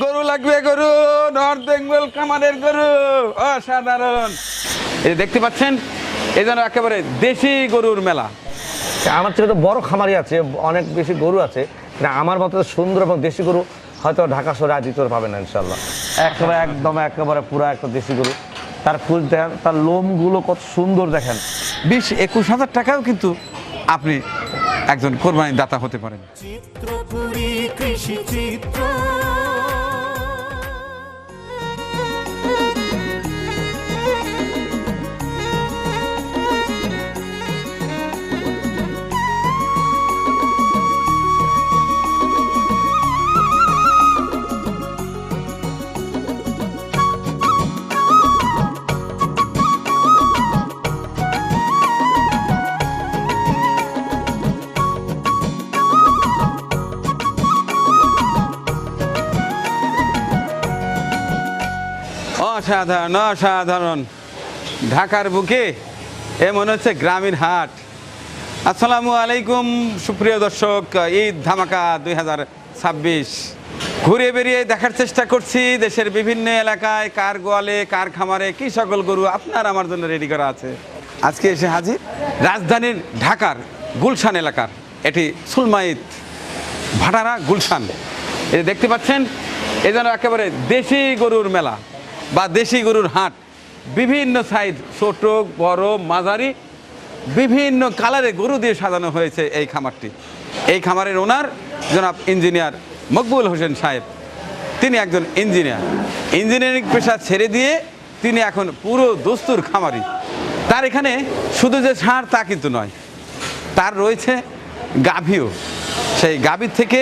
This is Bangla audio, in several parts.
গরু লাগবে, গরু নর্থ বেঙ্গল কামারের গরু অসাধারণ। এই দেখতে পাচ্ছেন, এই যেন একেবারে দেশি গরুর মেলা। আমার থেকে তো বড় খামারি আছে, অনেক বেশি গরু আছে, কিন্তু আমার মতো সুন্দর এবং দেশি গরু হয়তো ঢাকা শহরে আর দ্বিতীয় পাবেন না ইনশাল্লাহ। একেবারে পুরো একটা দেশি গরু। তার ফুল দেখেন, তার লোমগুলো কত সুন্দর দেখেন। 20-21 হাজার টাকাও কিন্তু আপনি একজন কোরবানি দাতা হতে পারেন। চিত্রপুরী কৃষি চিত্র। অসাধারণ অসাধারণ, ঢাকার বুকে এ মনে হচ্ছে গ্রামীণ হাট। আসসালামু আলাইকুম সুপ্রিয় দর্শক, ঈদ ধামাকা 2026 ঘুরে বেরিয়ে দেখার চেষ্টা করছি দেশের বিভিন্ন এলাকায় কার গোয়ালে কার খামারে কি সকল গরু আপনার আমার জন্য রেডি করা আছে। আজকে এসে হাজির রাজধানীর ঢাকার গুলশান এলাকার, এটি সুলমাইত ভাটারা গুলশান। এই দেখতে পাচ্ছেন, এ যেন একেবারে দেশি গরুর মেলা বা দেশি গরুর হাট। বিভিন্ন সাইজ, ছোট বড় মাঝারি বিভিন্ন কালারে গরু দিয়ে সাজানো হয়েছে এই খামারটি। এই খামারের ওনার জনাব ইঞ্জিনিয়ার মকবুল হোসেন সাহেব। তিনি একজন ইঞ্জিনিয়ারিং পেশা ছেড়ে দিয়ে তিনি এখন পুরো দস্তুর খামারি। তার এখানে শুধু যে ষাঁড় তা কিন্তু নয়, তার রয়েছে গাভীও। সেই গাভীর থেকে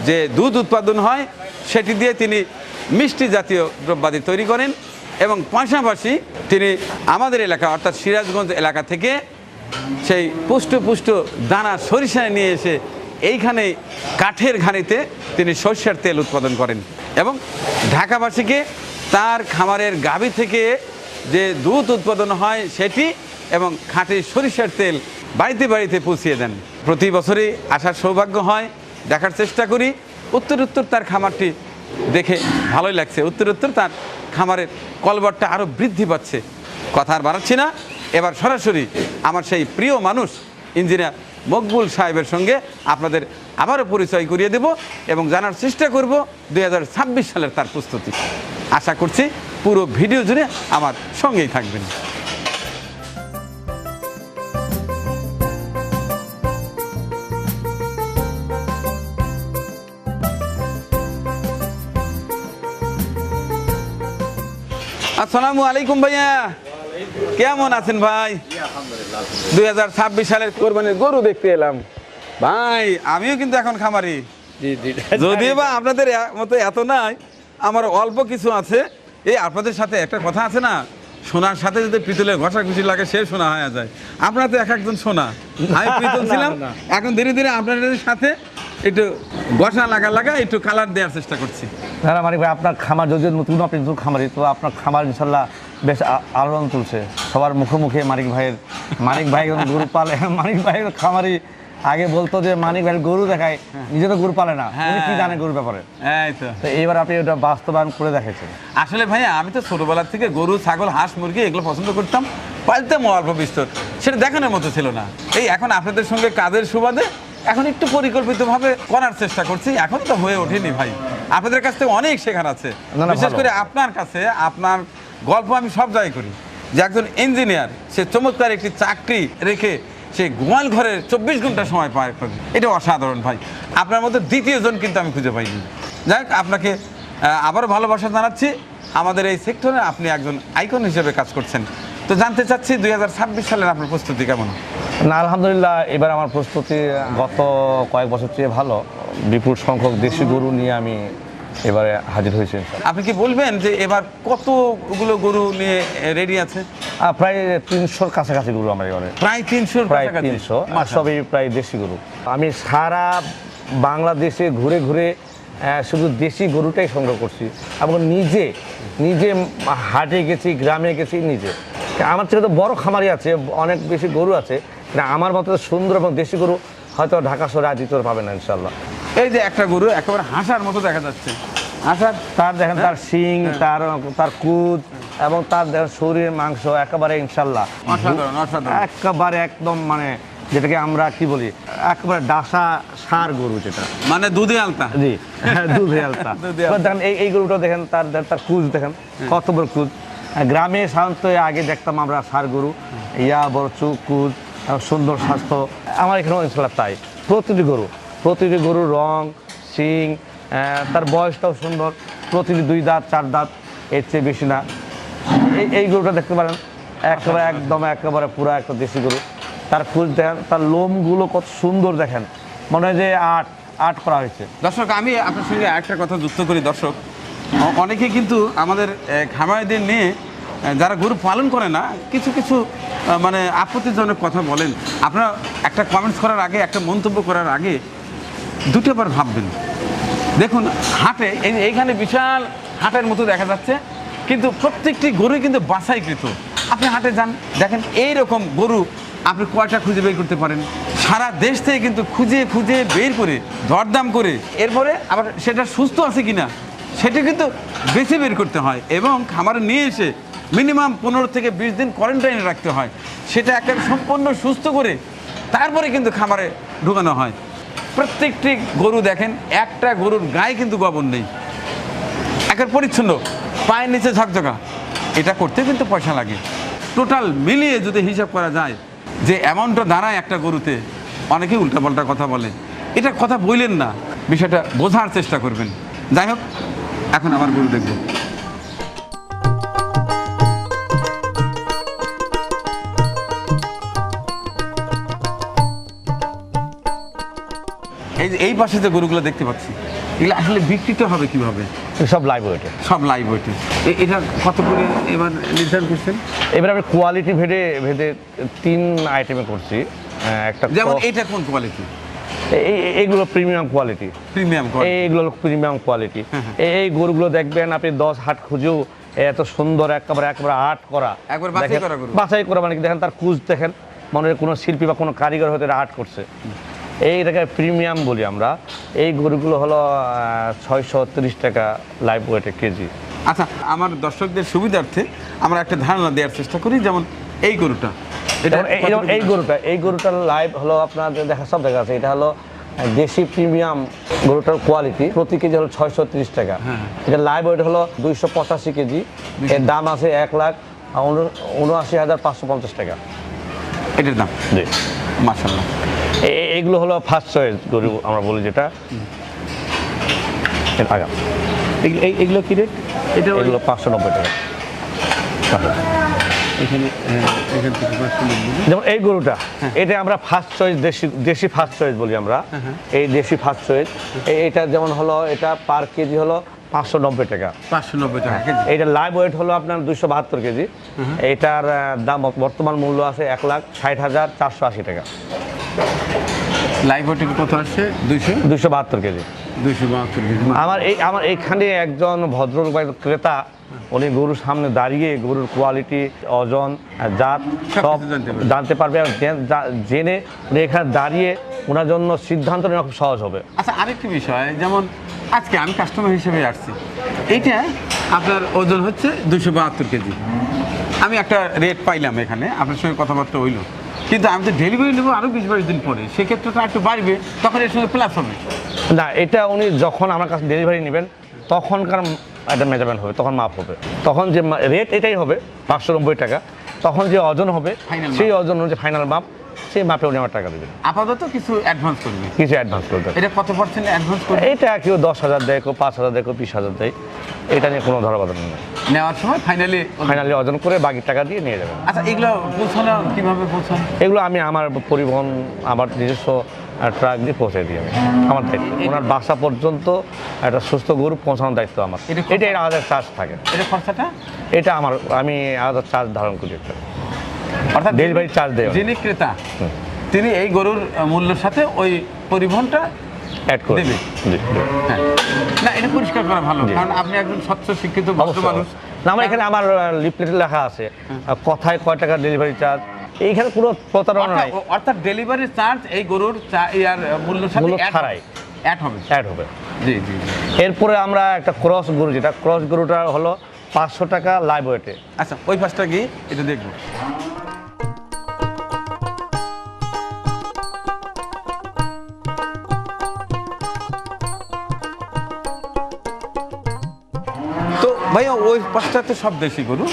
যে দুধ উৎপাদন হয় সেটি দিয়ে তিনি মিষ্টি জাতীয় দ্রব্যাদি তৈরি করেন এবং পাশাপাশি তিনি আমাদের এলাকা অর্থাৎ সিরাজগঞ্জ এলাকা থেকে সেই পুষ্ট দানা সরিষা নিয়ে এসে এইখানে কাঠের ঘানিতে তিনি সরিষার তেল উৎপাদন করেন এবং ঢাকাবাসীকে তার খামারের গাভী থেকে যে দুধ উৎপাদন হয় সেটি এবং খাঁটি সরিষার তেল বাড়িতে বাড়িতে পৌঁছিয়ে দেন। প্রতি বছরই আসার সৌভাগ্য হয়, দেখার চেষ্টা করি। উত্তর তার খামারটি দেখে ভালোই লাগছে, উত্তর তার খামারের কলবরটা আরও বৃদ্ধি পাচ্ছে। কথা আর বাড়াচ্ছি না, এবার সরাসরি আমার সেই প্রিয় মানুষ ইঞ্জিনিয়ার মকবুল সাহেবের সঙ্গে আপনাদের আবারও পরিচয় করিয়ে দেব এবং জানার চেষ্টা করব 2026 সালের তার প্রস্তুতি। আশা করছি পুরো ভিডিও জুড়ে আমার সঙ্গেই থাকবেন। আসসালামু আলাইকুম ভাইয়া, কেমন আছেন ভাই? 2026 সালের কোরবানির গরু দেখতে এলাম ভাই। আমিও কিন্তু এখন খামারি, যদিও বা আপনাদের মতো এত নাই, আমার অল্প কিছু আছে। এই আপনাদের সাথে একটা কথা আছে না, সোনার সাথে যদি পিতলের ঘষাঘষি লাগে সে সোনা হয়ে যায়। আপনারা তো একজন সোনা, আমি পিতল ছিলাম। এখন ধীরে ধীরে আপনাদের সাথে একটু ঘষা লাগা একটু কালার দেওয়ার চেষ্টা করছি। দাদা মানিক ভাই, আপনার খামার যদি নতুন, আপনি নতুন খামারি, তো আপনার খামার ইনশাল্লাহ বেশ আলোড়ন তুলছে সবার মুখে। মানিক ভাই গরু পালে। মানিক ভাইয়ের খামারি আগে বলতো যে মানিক ভাই গরু দেখায়, নিজে তো গরু পালে না, উনি কি জানে গরুর ব্যাপারে। তো এইবার আপনি ওটা বাস্তবায়ন করে দেখাচ্ছেন। আসলে ভাইয়া আমি তো ছোটবেলার থেকে গরু ছাগল হাঁস মুরগি এগুলো পছন্দ করতাম, পালতাম অল্প বিস্তর, সেটা দেখানোর মতো ছিল না। এই এখন আপনাদের সঙ্গে কাজের সুবাদে এখন একটু পরিকল্পিতভাবে করার চেষ্টা করছি। এখন তো হয়ে ওঠেনি ভাই, আপনাদের কাছ থেকে অনেক শেখার আছে, বিশেষ করে আপনার কাছে। আপনার গল্প আমি সব জায়গায় করি যে একজন ইঞ্জিনিয়ার সে চমৎকার একটি চাকরি রেখে সে গোয়াল ঘরে 24 ঘন্টা সময় পায় করে, এটা অসাধারণ ভাই। আপনার মধ্যে দ্বিতীয়জন কিন্তু আমি খুঁজে পাইনি। যাই হোক, আপনাকে আবারও ভালোবাসা জানাচ্ছি। আমাদের এই সেক্টরে আপনি একজন আইকন হিসেবে কাজ করছেন। তো জানতে চাচ্ছি 2026 সালের আপনার প্রস্তুতি কেমন? না, আলহামদুলিল্লাহ এবার আমার প্রস্তুতি গত কয়েক বছর চেয়ে ভালো। বিপুল সংখ্যক দেশি গরু নিয়ে আমি এবারে হাজির হয়েছি। আপনি কি বলবেন যে এবার কতগুলো গরু নিয়ে রেডি আছে? প্রায় 300-র কাছাকাছি গরু আমার এবারে। প্রায় 300 আর সবই প্রায় দেশি গরু। আমি সারা বাংলাদেশে ঘুরে শুধু দেশি গরুটাই সংগ্রহ করছি এবং নিজে হাটে গেছি, গ্রামে গেছি নিজে। আমার থেকে তো বড় খামারি আছে, অনেক বেশি গরু আছে, কিন্তু আমার মতো সুন্দর এবং দেশি গরু হয়তো ঢাকা শহরে আর দ্বিতীয় পাবেন না ইনশাল্লাহ। এই যে একটা গরু একেবারে হাসার মতো দেখা যাচ্ছে, আচ্ছা, তার দেখেন তার শিং, তার কুদ এবং তার দেখেন শরীরের মাংস একেবারে ইনশাল্লাহ অসাধারণ অসাধারণ। একেবারে একদম মানে যেটাকে আমরা কি বলি একেবারে ডাসা সার গরু যেটা, মানে দুধে আলতা। জি দুধে আলতা। দুধে আলতা। এবার দেখেন এই গরুটা দেখেন তার কুচ দেখেন কত বড় কুচ। গ্রামে সাধারণত আগে দেখতাম আমরা ষাঁড় গরু ইয়া বড় চুক কুচ সুন্দর স্বাস্থ্য, আমার এখানেও ইনশাল্লাহ তাই। প্রতিটি গরুর রং শিং তার বয়সটাও সুন্দর, প্রতিটি 2 দাঁত 4 দাঁত, এর চেয়ে বেশি না। এই গরুটা দেখতে পারেন একেবারে একদম একেবারে পুরো একটা দেশি গরু। তার কুচ দেখেন, তার লোমগুলো কত সুন্দর দেখেন, মনে হয় যে আর্ট করা হয়েছে। দর্শক, আমি আপনার সঙ্গে একটা কথা যুক্ত করি। দর্শক, অনেকে কিন্তু আমাদের খামারিদের নিয়ে যারা গরু পালন করে না কিছু কিছু মানে আপত্তিজনক কথা বলেন। আপনারা একটা কমেন্টস করার আগে, একটা মন্তব্য করার আগে দুটোবার ভাববেন। দেখুন হাটে এইখানে বিশাল হাটের মতো দেখা যাচ্ছে, কিন্তু প্রত্যেকটি গরুই কিন্তু বাছাইকৃত। আপনি হাটে যান, দেখেন এই রকম গরু আপনি কয়টা খুঁজে বের করতে পারেন? সারা দেশ থেকে কিন্তু খুঁজে খুঁজে বের করে দরদাম করে এরপরে আবার সেটা সুস্থ আছে কিনা সেটা কিন্তু বেছে বের করতে হয়, এবং খামারে নিয়ে এসে মিনিমাম 15 থেকে 20 দিন কোয়ারেন্টাইনে রাখতে হয়। সেটা একটা সম্পূর্ণ সুস্থ করে তারপরে কিন্তু খামারে ঢুকানো হয়। প্রত্যেকটি গরু দেখেন, একটা গরুর গায়ে কিন্তু গোবর নেই, একের পরিচ্ছন্ন, পায়ের নিচে ঝকঝকা। এটা করতে কিন্তু পয়সা লাগে। টোটাল মিলিয়ে যদি হিসাব করা যায় যে অ্যামাউন্টটা দাঁড়ায় একটা গরুতে, অনেকেই উল্টাপাল্টা কথা বলে। এটা কথা বললেন না, বিষয়টা বোঝার চেষ্টা করবেন। যাই হোক, এখন আবার গরু দেখব। এই পাশে যে গরুগুলো দেখতে পাচ্ছি, এগুলো আসলে বিক্রিত হবে কিভাবে? সব লাইভ ওয়েটে। সব লাইভ ওয়েটে। এটা কত করে এবার নির্ধারণ করছেন? এবার আমি কোয়ালিটি ভেদে 3 আইটেমে করছি। একটা যেমন এটা কোন কোয়ালিটি? এইগুলো প্রিমিয়াম কোয়ালিটি। Premium quality. এইগুলো প্রিমিয়াম কোয়ালিটি। এই গরুগুলো দেখবেন আপনি 10 হাট খুঁজেও এত সুন্দর একেবারে আর্ট করা, একবার বাছাই করা গরু। বাছাই করা মানে কি দেখেন তার কুচ দেখেন, মনে হয় কোনো শিল্পী বা কোনো কারিগর হয়তো আর্ট করছে। এইটাকে প্রিমিয়াম বলি আমরা। এই গরুগুলো হলো 630 টাকা লাইভ ওয়েটে কেজি। আচ্ছা, আমার দর্শকদের সুবিধার্থে আমরা একটা ধারণা দেওয়ার চেষ্টা করি। যেমন এই গরুটা, এই গরুটার লাইভ হলো আপনার সব দেখা আছে। এটা হলো দেশি প্রিমিয়াম গরুটার কোয়ালিটি, প্রতি কেজি হলো 630 টাকা। এটা লাইভ ওয়েট হলো 285 কেজি। এর দাম আছে 1,79,550 টাকা এটার দাম। জি, মাশাআল্লাহ। এইগুলো হলো ফার্স্ট চয়েস গরু আমরা বলি যেটা। এইগুলো কি রেট? এগুলো 590 টাকা। এখানে এখান থেকে 590। যেমন এই গরুটা, এটা আমরা ফার্স্ট চয়েস দেশি ফার্স্ট চয়েস বলি আমরা। এই দেশি ফার্স্ট চয়েস এটা যেমন হলো, এটা পার কেজি হলো 590 টাকা। 590 টাকা কেজি। এইটা লাইভ ওয়েট হলো আপনার 272 কেজি। এটার দাম বর্তমান মূল্য আছে 1,60,480 টাকা। লাইভ ওয়েট কত আসছে? 272 কেজি। 272 কেজি। আমার এইখানে একজন ভদ্রলোক ক্রেতা, উনি গরুর সামনে দাঁড়িয়ে গরুর কোয়ালিটি, ওজন, জাত সব জানতে পারবে। আর জেনে উনি এখানে দাঁড়িয়ে ওনার জন্য সিদ্ধান্ত নেওয়া খুব সহজ হবে। আচ্ছা, আরেকটি বিষয়, যেমন আজকে আমি কাস্টমার হিসেবে আসছি, এইটা আপনার ওজন হচ্ছে 272 কেজি। আমি একটা রেট পাইলাম এখানে, আপনার সঙ্গে কথাবার্তা হইলো, কিন্তু আমি তো ডেলিভারি নেবো আরও 20-22 দিন পরে, সেক্ষেত্রে তো একটু বাড়বে, তখন এর সঙ্গে প্লাস হবে না। এটা উনি যখন আমার কাছে ডেলিভারি নেবেন তখনকার একটা মেজারমেন্ট হবে, তখন মাপ হবে, তখন যে রেট এটাই হবে 590 টাকা। তখন যে ওজন হবে সেই ওজন অনুযায়ী ফাইনাল মাপ, সেই মাপে উনি আমার টাকা দেবেন। আপাতত কিছু অ্যাডভান্স করবে? কিছু অ্যাডভান্স করবে। এটা কত পার্সেন্ট অ্যাডভান্স করবে? এটা কেউ 10,000 দেয়, কেউ 5,000 দেয়, কেউ 20,000 দেয়। এটা নিয়ে কোনো ধরাবাধা নেই। নেওয়ার সময় ফাইনালি ওজন করে বাকি টাকা দিয়ে নিয়ে যাবেন। আচ্ছা, এগুলো পৌঁছানো কীভাবে পৌঁছান? এগুলো আমি আমার পরিবহন, আমার নিজস্ব ট্রাক দিয়ে পৌঁছে দিই আমি, আমার দায়িত্ব। ওনার বাসা পর্যন্ত একটা সুস্থ গরু পৌঁছানোর দায়িত্ব আমার। এটা আলাদা চার্জ থাকে। এটা খরচাটা? এটা আমি আলাদা চার্জ ধারণ করি একটা, অর্থাৎ ডেলিভারি চার্জ দেয় যিনি ক্রেতা তিনি এই গরুর মূল্যের সাথে ওই পরিবহনটা অ্যাড করে দেবে। হ্যাঁ, না এটা পরিষ্কার করা ভালো, কারণ আপনি একজন স্বচ্ছ শিক্ষিত ভদ্র মানুষ। না, আমার এখানে আমার লিফলেটে লেখা আছে কোথায় কয় টাকা ডেলিভারি চার্জ। এইখানে কোনো প্রতারণা নাই, অর্থাৎ ডেলিভারি চার্জ এই গরুর মূল্যের সাথে ছাড়াই অ্যাড হবে। অ্যাড হবে। জি জি জি। এরপরে আমরা একটা ক্রস গরু, যেটা ক্রস গরুটা হলো 500 টাকা লাইভ ওয়েটে। আচ্ছা, ওই পাশটা গিয়ে এটা দেখবো। তো ভাইয়া ওই পাশটাতে সব দেশি গরু,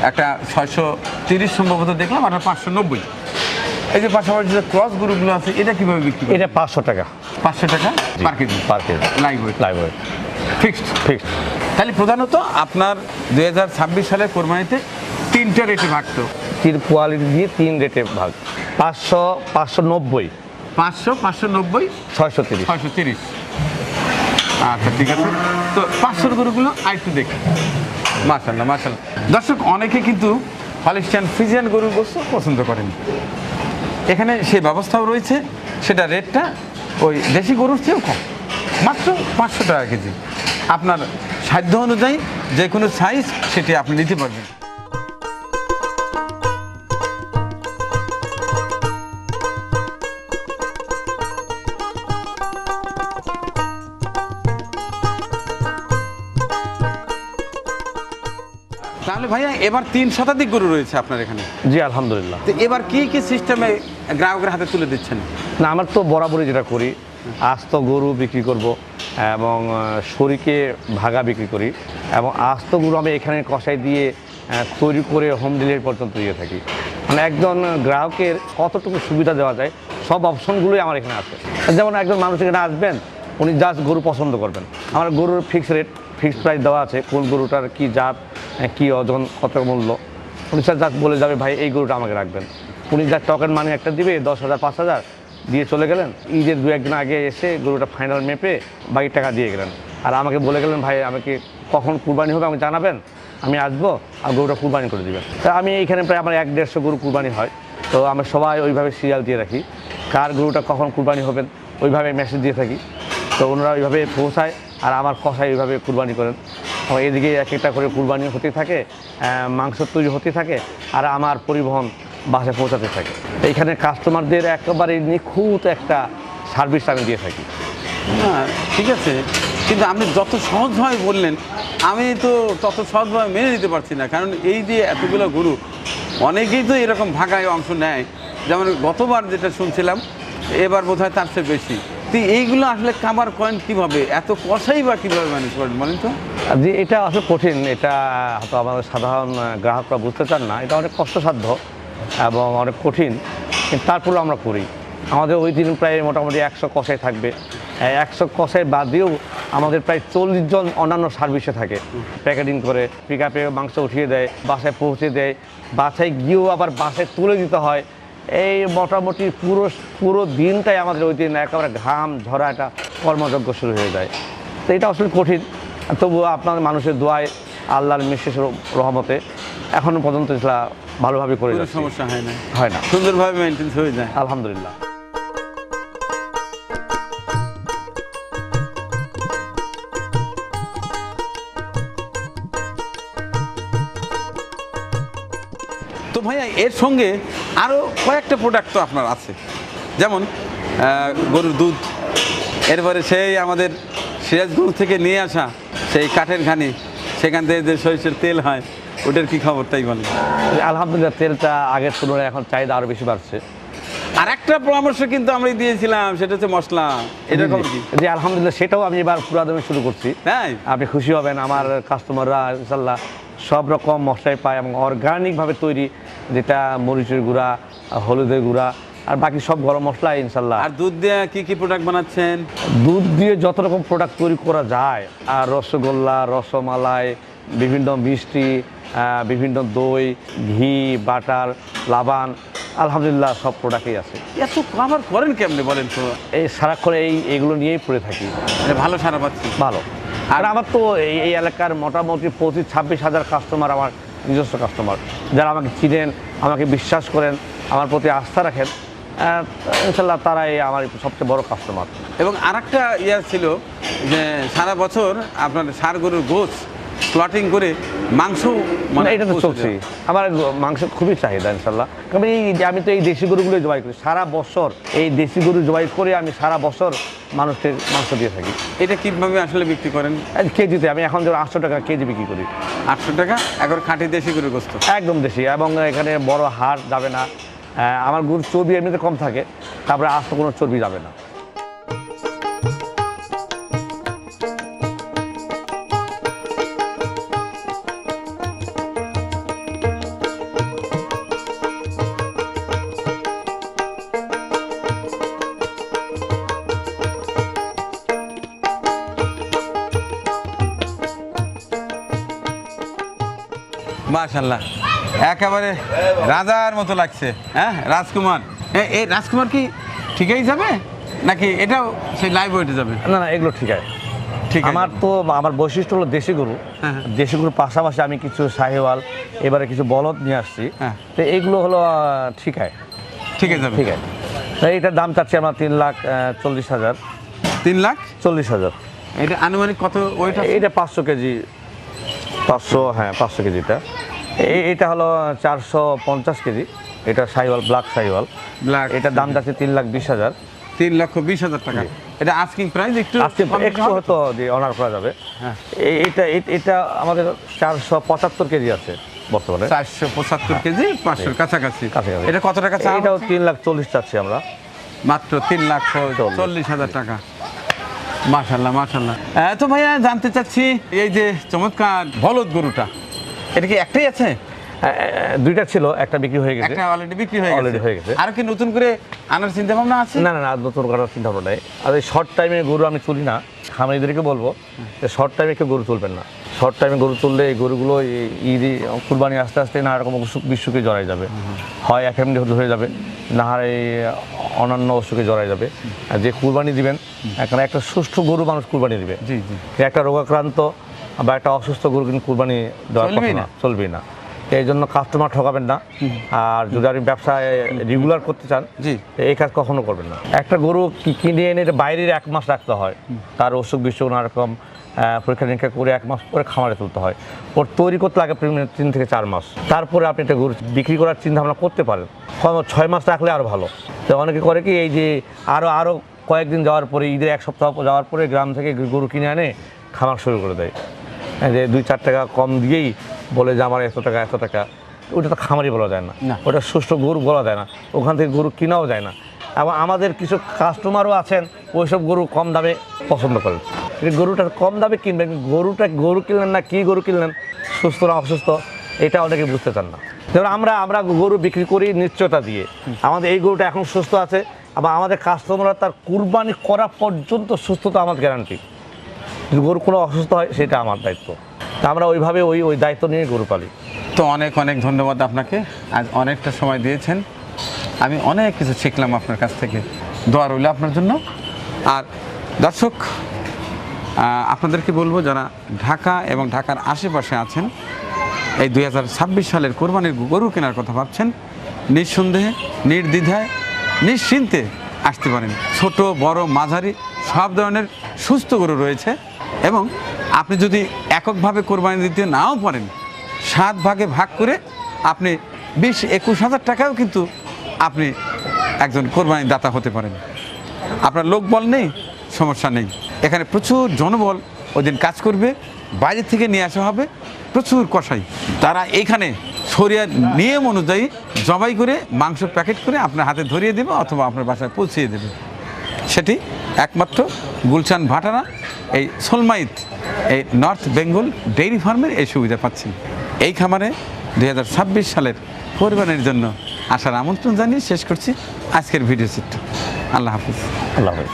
একটা 630 সম্ভবত দেখলাম, আর 590। এই যে পাশাপাশি যে ক্রস গরুগুলো আছে, এটা কিভাবে বিক্রি করে? এটা 500 টাকা 500 টাকা per kg. Per kg live weight, live weight fixed. Fixed. তাহলে প্রধানত আপনার 2026 সালের কোরবানিতে 3টা রেটে ভাগতো। 3 কোয়ালিটি দিয়ে 3 রেটে ভাগ। 500, 590, 500, 590, 630। 630। আচ্ছা ঠিক আছে। তো 500 গরুগুলো আরেকটু দেখি। মাশাআল্লাহ মাশাআল্লাহ। দর্শক, অনেকে কিন্তু হলিস্টিয়ান ফ্রিজিয়ান গরুর গোশত পছন্দ করেন, এখানে সেই ব্যবস্থাও রয়েছে। সেটা রেটটা ওই দেশি গরুর চেয়েও কম, মাত্র 500 টাকা কেজি। আপনার সাধ্য অনুযায়ী যে কোনো সাইজ সেটি আপনি নিতে পারবেন। তাহলে ভাইয়া এবার 3 শতাধিক গরু রয়েছে আপনার এখানে। জি আলহামদুলিল্লাহ। তো এবার কি কি সিস্টেমে গ্রাহকের হাতে তুলে দিচ্ছেন? না, আমার তো বরাবরই যেটা করি, আস্ত গরু বিক্রি করব এবং শরীকে ভাগা বিক্রি করি, এবং আস্ত গরু আমি এখানে কষাই দিয়ে তৈরি করে হোম ডেলিভারি পর্যন্ত দিয়ে থাকি। মানে একজন গ্রাহকের কতটুকু সুবিধা দেওয়া যায় সব অপশনগুলোই আমার এখানে আছে। যেমন একজন মানুষ এখানে আসবেন, উনি জাস্ট গরু পছন্দ করবেন, আমার গরুর ফিক্সড রেট, ফিক্সড প্রাইস দেওয়া আছে, কোন গরুটার কী জাত, কী ওজন, কত মূল্য, উনি স্যার জাস্ট বলে যাবে ভাই এই গরুটা আমাকে রাখবেন। উনি যা টোকেন মানি একটা দিবে 10,000 5,000 দিয়ে চলে গেলেন, ঈদের 2-1 দিন আগে এসে গরুটা ফাইনাল মেপে বাকি টাকা দিয়ে গেলেন, আর আমাকে বলে গেলেন ভাই আমাকে কখন কুরবানি হবে আমাকে জানাবেন, আমি আসবো আর গরুটা কুরবানি করে দিবেন। তা আমি এইখানে প্রায় আমার 100-150 গরু কুরবানি হয়, তো আমরা সবাই ওইভাবে সিরিয়াল দিয়ে রাখি, কার গরুটা কখন কুরবানি হবেন ওইভাবে মেসেজ দিয়ে থাকি। তো ওনারা ওইভাবে পৌঁছায় আর আমার কষাই ওইভাবে কুরবানি করেন। এদিকে এক একটা করে কুরবানি হতে থাকে, মাংস তৈরি হতে থাকে, আর আমার পরিবহন বাসায় পৌঁছাতে থাকে। এইখানে কাস্টমারদের একেবারে নিখুঁত একটা সার্ভিস আমি দিয়ে থাকি। না ঠিক আছে, কিন্তু আপনি যত সহজভাবে বললেন আমি তো তত সহজভাবে মেনে নিতে পারছি না, কারণ এই যে এতগুলো গরু অনেকেই তো এরকম ভাগায় অংশ নেয়, যেমন গতবার যেটা শুনছিলাম, এবার বোধহয় তার চেয়ে বেশি। তো এইগুলো আসলে কাবার করেন কীভাবে, এত কষাই বা কীভাবে ম্যানেজ করেন বলেন তো? যে এটা আসলে কঠিন, এটা হয়তো আমাদের সাধারণ গ্রাহকরা বুঝতে চান না, এটা অনেক কষ্টসাধ্য এবং অনেক কঠিন, কিন্তু তারপরেও আমরা করি। আমাদের ওই দিন প্রায় মোটামুটি 100 কষাই থাকবে, 100 কষাই বাদ দিয়েও আমাদের প্রায় 40 জন অন্যান্য সার্ভিসে থাকে, প্যাকেটিং করে পিক আপে মাংস উঠিয়ে দেয়, বাসায় পৌঁছে দেয়, বাসায় গিয়েও আবার বাসায় তুলে দিতে হয়। এই মোটামুটি পুরো দিনটাই আমাদের ওই দিন একেবারে ঘাম ঝরা একটা কর্মযজ্ঞ শুরু হয়ে যায়। তো এটা আসলে কঠিন, তবুও আপনাদের মানুষের দোয়ায় আল্লাহর বিশেষ রহমতে এখনও পর্যন্ত এটা ভালোভাবে করে কোনো যাচ্ছি। সমস্যা হয় না, হয় না, সুন্দরভাবে মেনটেন্স হয়ে যায় আলহামদুলিল্লাহ। তো ভাইয়া এর সঙ্গে আরও কয়েকটা প্রোডাক্ট তো আপনার আছে, যেমন গরুর দুধ, এরপরে সেই আমাদের সিরাজগঞ্জ থেকে নিয়ে আসা সেই কাঠের ঘানি, সেখান থেকে যে সরিষার তেল হয়, ওটার কি খবর তাই বলেন? আলহামদুলিল্লাহ, তেলটা আগের তুলনায় এখন চাহিদা আরও বেশি বাড়ছে। আর একটা পরামর্শ কিন্তু আমরা দিয়েছিলাম, সেটা হচ্ছে মশলা, এটা খবর কি? জি আলহামদুলিল্লাহ, সেটাও আমি এবার পুরাদমে শুরু করছি। তাই আপনি খুশি হবেন, আমার কাস্টমাররা ইনশাল্লাহ সব রকম মশলাই পায় এবং অর্গানিকভাবে তৈরি, যেটা মরিচের গুঁড়া, হলুদের গুঁড়া আর বাকি সব গরম মশলা ইনশাল্লাহ। আর দুধ দিয়ে কি কি প্রোডাক্ট বানাচ্ছেন? দুধ দিয়ে যত রকম প্রোডাক্ট তৈরি করা যায়, আর রসগোল্লা, রসমালাই, বিভিন্ন মিষ্টি, বিভিন্ন দই, ঘি, বাটার, লাবান, আলহামদুলিল্লাহ সব প্রোডাক্টই আছে। এত কভার করেন কেমনে বলেন তো? এই সারাক্ষণ এইগুলো নিয়েই পড়ে থাকি। মানে ভালো সারা পাচ্ছি। ভালো। আর আমার তো এই এলাকার মোটামুটি 25-26 হাজার কাস্টমার আমার নিজস্ব কাস্টমার, যারা আমাকে চিনেন, আমাকে বিশ্বাস করেন, আমার প্রতি আস্থা রাখেন, ইনশাল্লাহ তারাই আমার সবচেয়ে বড় কাস্টমার। এবং আর একটা ইয়ে ছিল যে সারা বছর আপনার ষাঁড় গরুর গোশ স্লটিং করে মাংস, মানে এটা তো চলছেই, আমার মাংস খুবই চাহিদা ইনশাল্লাহ। কারণ আমি তো এই দেশি গরুগুলোই জবাই করি সারা বছর, এই দেশি গরু জবাই করে আমি সারা বছর মানুষকে মাংস দিয়ে থাকি। এটা কিভাবে আসলে বিক্রি করেন? কেজিতে আমি এখন যেমন 800 টাকা কেজি বিক্রি করি। 800 টাকা এখন খাঁটি দেশি গরুর গোস্ত? একদম দেশি, এবং এখানে বড় হাড় যাবে না। আমার গরুর চর্বি এমনিতে কম থাকে, তারপরে আস্ত কোনো চর্বি যাবে না। মাশাআল্লাহ, একেবারে রাজার মতো লাগছে। হ্যাঁ, রাজকুমার। এই রাজকুমার কি ঠিকই যাবে নাকি এটাও সেই লাইভ ওয়েটে যাবে? না না, এগুলো ঠিক আছে। ঠিক আছে। আমার বৈশিষ্ট্য হলো দেশি গরু। হ্যাঁ। দেশি গরুর পাশাপাশি আমি কিছু শাহিওয়াল, এবারে কিছু বলদ নিয়ে আসছি। হ্যাঁ। তো এইগুলো হলো ঠিক আছে। ঠিক আছে যাবে? ঠিক আছে। এইটার দাম চাচ্ছি আমরা 3,40,000। 3,40,000? 3,40,000। এটা আনুমানিক কত ওয়েট আছে? এটা 500 কেজি। 500, হ্যাঁ 500 কেজিটা। এইটা হলো 450 কেজি। এটা শাহিওয়াল, ব্ল্যাক শাহিওয়াল। ব্ল্যাক। এটার দাম যাচ্ছে 3,20,000। 3,20,000 টাকা। এটা আস্কিং প্রাইস একটু আজকে কম একটু হবে? হয়তো অনার করা যাবে। হ্যাঁ। এটা আমাদের 475 কেজি আছে বর্তমানে। 475 কেজি, 500 কাছাকাছি। কাছাকাছি। এটা কত টাকা চাও? এটাও 3,40,000 চাচ্ছি আমরা। মাত্র 3,40,000 টাকা। মাশাআল্লাহ মাশাআল্লাহ। তো ভাইয়া জানতে চাচ্ছি, এই যে চমৎকার বলদ গরুটা, এটা কি একটাই আছে? দুইটা ছিল, একটা বিক্রি হয়ে গেছে। একটা অলরেডি বিক্রি হয়ে Already হয়ে গেছে। গেছে। আর কি নতুন করে আনার চিন্তা ভাবনা আছে? না না না, নতুন করার চিন্তা ভাবনা নেই। আর এই শর্ট টাইমে গরু আমি তুলি না। খামারিদেরকে বলবো যে শর্ট টাইমে কেউ গরু তুলবেন না। শর্ট টাইমে গরু তুললে এই গরুগুলো ঈদে কুরবানি আস্তে আস্তে নানা রকম অসুখ বিসুখে জড়াই যাবে। হয় একেমনি ধরে যাবে, না হয় এই অন্যান্য অসুখে জড়াই যাবে। আর যে কুরবানি দিবেন, এখানে একটা সুষ্ঠু গরু মানুষ কুরবানি দিবে। জি জি। একটা রোগাক্রান্ত বা একটা অসুস্থ গরু কিন্তু কুরবানি দেওয়ার কথা চলবেই না, না। চলবেই না। এই জন্য কাস্টমার ঠকাবেন না। আর যদি আপনি ব্যবসায় রেগুলার করতে চান, জি। এই কাজ কখনো করবেন না। একটা গরু কিনে এনে এটা বাইরের 1 মাস রাখতে হয়, তার অসুখ বিসুখ নানা রকম পরীক্ষা নিরীক্ষা করে 1 মাস পরে খামারে তুলতে হয়। ওর তৈরি করতে লাগে 3 থেকে 4 মাস। তারপরে আপনি একটা গরু বিক্রি করার চিন্তা ভাবনা করতে পারেন। 6 মাস রাখলে আরও ভালো। তো অনেকে করে কি, এই যে আরও কয়েকদিন যাওয়ার পরে, ঈদের 1 সপ্তাহ যাওয়ার পরে গ্রাম থেকে গরু কিনে আনে খামার শুরু করে দেয়। যে 2-4 টাকা কম দিয়েই বলে যে আমার এত টাকা। ওটা তো খামারি বলা যায় না, না। ওটা সুষ্ঠু গরু বলা যায় না। ওখান থেকে গরু কেনাও যায় না। এবং আমাদের কিছু কাস্টমারও আছেন ওইসব গরু কম দামে পছন্দ করেন। গরুটা কম দামে কিনবেন, গরু কিনলেন না কি গরু কিনলেন, সুস্থ না অসুস্থ, এটা অনেকে বুঝতে চান না। যেমন আমরা গরু বিক্রি করি নিশ্চয়তা দিয়ে। আমাদের এই গরুটা এখন সুস্থ আছে, আবার আমাদের কাস্টমাররা তার কুরবানি করা পর্যন্ত সুস্থতা আমাদের গ্যারান্টি। যদি গরু কোনো অসুস্থ হয় সেটা আমার দায়িত্ব। তা আমরা ওইভাবে ওই দায়িত্ব নিয়ে গরু পালি। তো অনেক অনেক ধন্যবাদ আপনাকে, আজ অনেকটা সময় দিয়েছেন। আমি অনেক কিছু শিখলাম আপনার কাছ থেকে। দোয়া রইল আপনার জন্য। আর দর্শক, আপনাদেরকে বলবো, যারা ঢাকা এবং ঢাকার আশেপাশে আছেন, এই 2026 সালের কোরবানির গরু কেনার কথা ভাবছেন, নিঃসন্দেহে, নির্দ্বিধায়, নিশ্চিন্তে আসতে পারেন। ছোট বড় মাঝারি সব ধরনের সুস্থ গরু রয়েছে। এবং আপনি যদি এককভাবে কোরবানি দিতে নাও পারেন, 7 ভাগে ভাগ করে আপনি 20-21 হাজার টাকাও কিন্তু আপনি একজন কোরবানি দাতা হতে পারেন। আপনার লোকবল নেই, সমস্যা নেই। এখানে প্রচুর জনবল ওই দিন কাজ করবে। বাইরে থেকে নিয়ে আসা হবে প্রচুর কসাই, তারা এইখানে শরিয়ার নিয়ম অনুযায়ী জবাই করে মাংস প্যাকেট করে আপনার হাতে ধরিয়ে দেবে অথবা আপনার বাসায় পৌঁছিয়ে দেবে। সেটি একমাত্র গুলশান ভাটারা এই সোলমাইত, এই নর্থ বেঙ্গল ডেইরি ফার্মের এই সুবিধা পাচ্ছেন। এই খামারে 2026 সালের কোরবানির জন্য আসার আমন্ত্রণ জানিয়ে শেষ করছি আজকের ভিডিও চিত্র। আল্লাহ হাফিজ। আল্লাহ হাফেজ।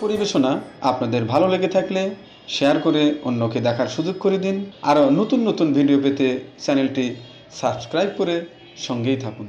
পরিবেশনা আপনাদের ভালো লেগে থাকলে শেয়ার করে অন্যকে দেখার সুযোগ করে দিন। আরও নতুন নতুন ভিডিও পেতে চ্যানেলটি সাবস্ক্রাইব করে সঙ্গেই থাকুন।